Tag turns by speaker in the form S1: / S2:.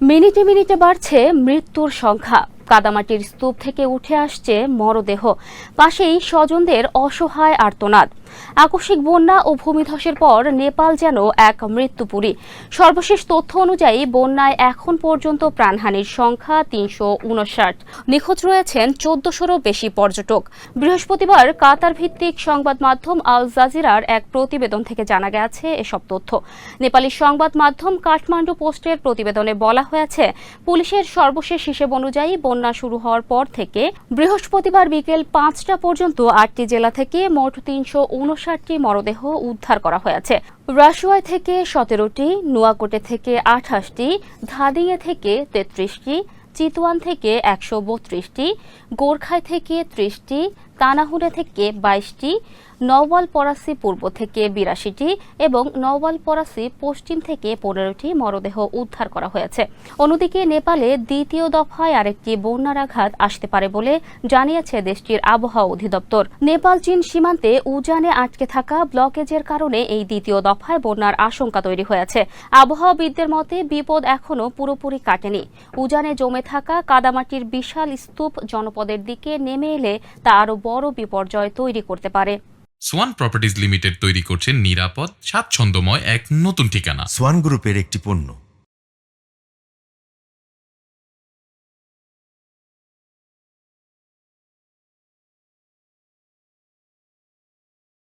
S1: মিনিটে মিনিটে বাড়ছে মৃত্যুর সংখ্যা। কাদামাটির স্তূপ থেকে উঠে আসছে মরদেহ, পাশেই স্বজনদের অসহায় আর্তনাদ। আকস্মিক বন্যা ও ভূমিধসের পর নেপাল যেন এক মৃত্যুপুরী। সর্বশেষ তথ্য অনুযায়ী বন্যায় এখন পর্যন্ত প্রাণহানির সংখ্যা ৩৫৯। নিখোঁজ রয়েছেন ১৪০০-রও বেশি পর্যটক। বৃহস্পতিবার কাতার ভিত্তিক সংবাদ মাধ্যম আল জাজিরার এক প্রতিবেদন থেকে জানা গেছে এসব তথ্য। নেপালি সংবাদ মাধ্যম কাঠমান্ডু পোস্টের প্রতিবেদনে বলা হয়েছে, পুলিশের সর্বশেষ হিসেব অনুযায়ী বন্যা শুরু হওয়ার পর থেকে বৃহস্পতিবার বিকেল ৫টা পর্যন্ত ৮টি জেলা থেকে মোট ৩৫৯টি মরদেহ উদ্ধার করা হয়েছে। রাসুয়ায় থেকে ১৭টি, নুয়াকোটে থেকে ২৮টি, ধাদিঙে থেকে ৩৩টি, চিতওয়ান থেকে ১৩২টি, গোর্খায় থেকে ৩০টি, তানাহুরে থেকে ২২টি, নওয়ালপরাসি পূর্ব থেকে ৮২টি এবং নওয়ালপরাসি পশ্চিম থেকে ১৫টি মরদেহ উদ্ধার করা হয়েছে। অন্যদিকে নেপালে দ্বিতীয় দফায় আরেকটি বন্যার আঘাত আসতে পারে বলে জানিয়েছে দেশটির আবহাওয়া অধিদপ্তর। নেপাল চীন সীমান্তে উজানে আটকে থাকা ব্লকেজের কারণে এই দ্বিতীয় দফায় বন্যার আশঙ্কা তৈরি হয়েছে। আবহাওয়াবিদদের মতে বিপদ এখনও পুরোপুরি কাটেনি। উজানে জমে থাকা কাদামাটির বিশাল স্তূপ জনপদের দিকে নেমে এলে তা আরও বড় বিপর্যয় তৈরি করতে পারে।
S2: সোয়ান প্রপার্টিজ লিমিটেড তৈরি করছে নিরাপদ, স্বাচ্ছন্দ্যময় এক নতুন ঠিকানা।
S3: সোয়ান গ্রুপের একটি পণ্য।